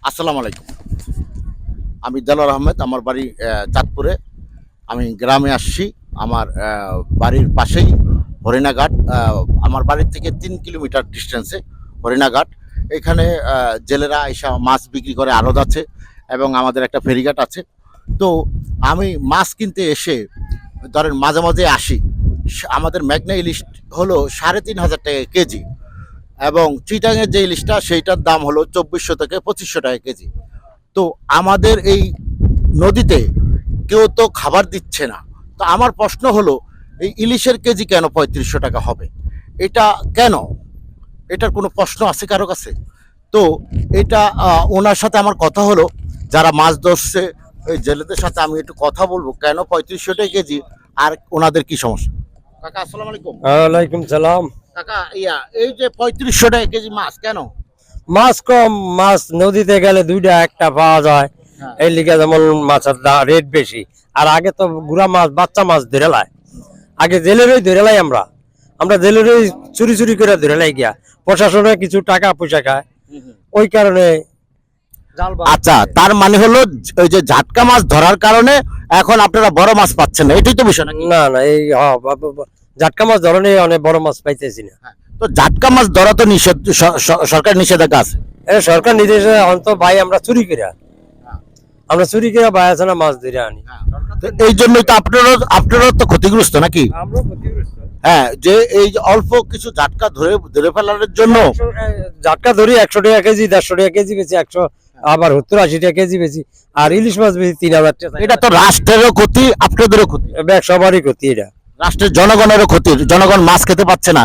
আসসালামু আলাইকুম। আমি দেলোয়ার আহমেদ। আমার বাড়ি চাঁদপুরে। আমি গ্রামে আসছি। আমার বাড়ির পাশেই হরিণাঘাট। আমার বাড়ির থেকে ৩ কিলোমিটার ডিস্টেন্সে হরিণাঘাট। এখানে জেলেরা এসে মাছ বিক্রি করে, আড়ত আছে এবং আমাদের একটা ফেরিঘাট আছে। তো আমি মাছ কিনতে এসে ধরেন মাঝে মাঝে আসি। আমাদের মেঘনা ইলিশ হলো ৩,৫০০ টাকা কেজি এবং চিটাঙের যে ইলিশটা সেইটার দাম হলো ২৪০০ থেকে ২৫০০ টাকা কেজি। তো আমাদের এই নদীতে কেউ তো খাবার দিচ্ছে না। তো আমার প্রশ্ন হলো, এই ইলিশের কেজি কেন ৩৫০০ টাকা হবে? এটা কেন? এটার কোনো প্রশ্ন আছে কারো কাছে? তো এটা ওনার সাথে আমার কথা হলো, যারা মাছ ধরছে ওই জেলেদের সাথে আমি একটু কথা বলবো কেন ৩৫০০ টাকা কেজি আর ওনাদের কি সমস্যা। কাকা আসসালামু আলাইকুম। ওয়ালাইকুম সালাম। কাকা এই যে ৩৫০০ টাকা কেজি মাছ কেন? মাছ কম, মাছ নদীতে গেলে দুইটা একটা পাওয়া যায়, হ্যাঁ। এই লিগে যেমন মাছের রেট বেশি। আর আগে তো গুড়া মাছ, বাচ্চা মাছ ধরে লাই, আগে জেলেরই ধরে লাই। আমরা জেলেরই চুরি চুরি করে ধরে লাই গিয়া, প্রশাসনে কিছু টাকা পয়সা খায়, ওই কারণে। আচ্ছা, তার মানে হলো ওই যে ঝাটকা মাছ ধরার কারণে এখন আপনারা বড় মাছ পাচ্ছেন না, এটাই তো বিষয় নাকি? না না, এই জাটকা মাছ ধরনে অনেক বড় মাছ পাইতেছি না। তো ঝাটকা মাছ ধরা তো নিষেধ, সরকার নিষেধাজ্ঞা আছে। এটা সরকার নির্দেশে অন্ত ভাই আমরা চুরি করে ভাই আছে না মাছ ধরে আনি। তো এই জন্যই তো আপনারা তো ক্ষতিগ্রস্ত নাকি? আমরা ক্ষতিগ্রস্ত। হ্যাঁ, যে এই যে অল্প কিছু ঝাটকা ধরে ধরে ফেলার জন্য জাটকা ধরি ১০০ টাকা কেজি, ১৫০ টাকা কেজি বেশি, ১০০ আবার ৭০-৮০ টাকা কেজি বেশি। আর ইলিশ মাছ বেশি ৩,০০০ টাকা। এটা তো রাষ্ট্রেরও ক্ষতি, আপনাদেরও ক্ষতি, সবারই ক্ষতি এটা। রাষ্ট্রের জনগণেরও ক্ষতি। জনগণ মাছ খেতে পাচ্ছে না।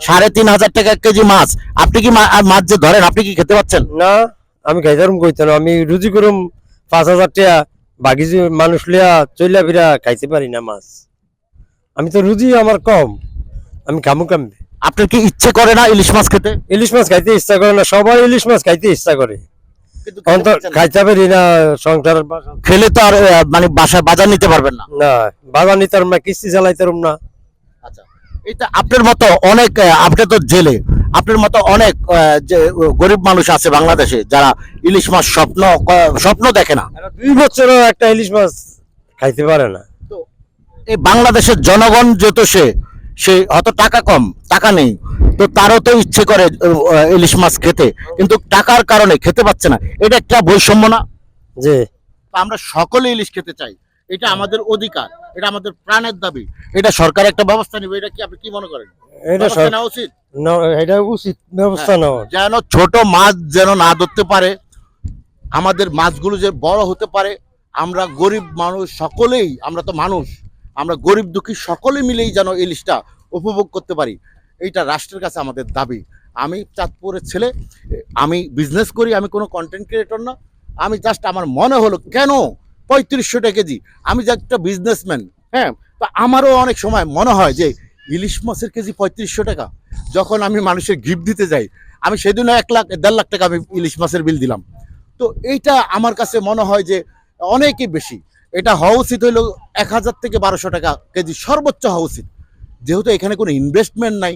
৩,৫০০ টাকা কেজি মাছ, আপনি কি মাছ যে ধরেন আপনি কি খেতে পাচ্ছেন? না, আমি খাইতাম কইতে না, আমি রুজি করুম ৫,০০০ টাকা, বাকি যে মানুষ লিয়া চইলা ফিরা খাইতে পারি না মাছ। আমি তো রুজি আমার কম, আমি খামু কামবে। আপনার কি ইচ্ছে করে না ইলিশ মাছ খেতে? ইলিশ মাছ খাইতে ইচ্ছা করে না, সবাই ইলিশ মাছ খাইতে ইচ্ছা করে, কিন্তু খেতে অন্তর পাচ্ছেন না। খাইতে পারি না। সংসার খেলে তো আর মানে বাসায় বাজার নিতে পারবেন না। না, বাজার নিতে পারুম না, কিস্তি চালাইতে পারুম না। আচ্ছা, এটা আপনার মতো অনেক আপনি তো জেলে, আপনার মতো অনেক যে গরিব মানুষ আছে বাংলাদেশে যারা ইলিশ মাছ স্বপ্ন দেখে না। ২ বছরও একটা ইলিশ মাছ খাইতে পারে না। তো এই বাংলাদেশের জনগণ যেহেতু সে অত টাকা কম, টাকা নেই, তো তারও তো ইচ্ছে করে ইলিশ মাছ খেতে, কিন্তু টাকার কারণে খেতে পাচ্ছে না। এটা একটা বৈষম্য না? যে তো আমরা সকলে ইলিশ খেতে চাই, এটা আমাদের অধিকার, এটা আমাদের প্রাণের দাবি। এটা সরকার একটা ব্যবস্থা নেবে, এটা কি আপনি কি মনে করেন? এটা ব্যবস্থা নেওয়া উচিত। এটা উচিত ব্যবস্থা নেওয়া। যেন ছোট মাছ যেন না ধরতে পারে, আমাদের মাছগুলো যে বড় হতে পারে। আমরা গরিব মানুষ সকলেই, আমরা তো মানুষ, আমরা গরিব দুঃখী সকলে মিলেই যেন ইলিশটা উপভোগ করতে পারি, এইটা রাষ্ট্রের কাছে আমাদের দাবি। আমি চাঁদপুরের ছেলে, আমি বিজনেস করি, আমি কোনো কন্টেন্ট ক্রিয়েটর না। আমি জাস্ট আমার মনে হলো কেন ৩৫০০ টাকা কেজি। আমি যে একটা বিজনেসম্যান, হ্যাঁ, তো আমারও অনেক সময় মনে হয় যে ইলিশ মাছের কেজি ৩৫০০ টাকা। যখন আমি মানুষের গিফট দিতে যাই, আমি সেদিনও ১ লাখ ১.৫ লাখ টাকা আমি ইলিশ মাছের বিল দিলাম। তো এইটা আমার কাছে মনে হয় যে অনেকই বেশি। এটা হওয়া উচিত হইল ১,০০০ থেকে ১,২০০ টাকা কেজি সর্বোচ্চ হওয়া উচিত। যেহেতু এখানে কোনো ইনভেস্টমেন্ট নাই,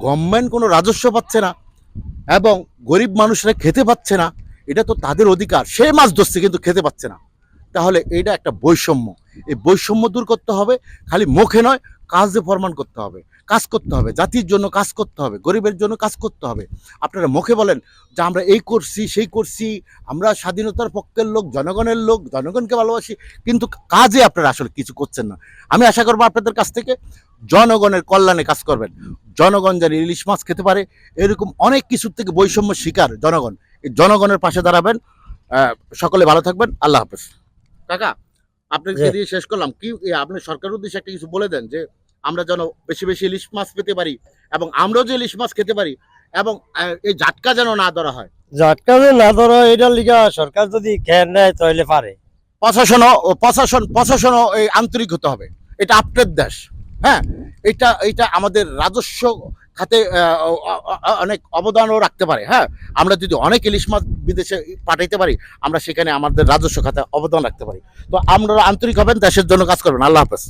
গভর্নমেন্ট কোনো রাজস্ব পাচ্ছে না এবং গরিব মানুষরা খেতে পাচ্ছে না, এটা তো তাদের অধিকার। সে মাছ ধরছে কিন্তু খেতে পাচ্ছে না, তাহলে এটা একটা বৈষম্য। এই বৈষম্য দূর করতে হবে, খালি মুখে নয়, কাজে প্রমাণ করতে হবে, কাজ করতে হবে, জাতির জন্য কাজ করতে হবে, গরিবের জন্য কাজ করতে হবে। আপনারা মুখে বলেন যে আমরা এই করছি সেই করছি, আমরা স্বাধীনতার পক্ষের লোক, জনগণের লোক, জনগণকে ভালোবাসি, কিন্তু কাজে আপনারা আসলে কিছু করছেন না। আমি আশা করবো আপনাদের কাছ থেকে জনগণের কল্যাণে কাজ করবেন, জনগণ যেন ইলিশ মাছ খেতে পারে। এরকম অনেক কিছুর থেকে বৈষম্য শিকার জনগণ, এই জনগণের পাশে দাঁড়াবেন। সকলে ভালো থাকবেন, আল্লাহ হাফেজ। কাকা, আপনাকে দিয়ে শেষ করলাম, কি আপনি সরকারের উদ্দেশ্যে একটা কিছু বলে দেন যে আমরা যেন বেশি বেশি ইলিশ মাছ পেতে পারি এবং আমরাও যে ইলিশ মাছ খেতে পারি এবং এই জাটকা যেন না ধরা হয়। জাটকা যে না ধরো, এটার লিগা সরকার যদি খেয়াল নেয় তাহলে পারে। প্রশাসনও এই আন্তরিক হতে হবে। এটা আপনার দেশ, হ্যাঁ, এটা আমাদের রাজস্ব খাতে অনেক অবদানও রাখতে পারে। হ্যাঁ, আমরা যদি অনেক ইলিশ মাছ বিদেশে পাঠাইতে পারি, আমরা সেখানে আমাদের রাজস্ব খাতে অবদান রাখতে পারি। তো আমরা আন্তরিক হবেন, দেশের জন্য কাজ করবেন। আল্লাহ হাফেজ।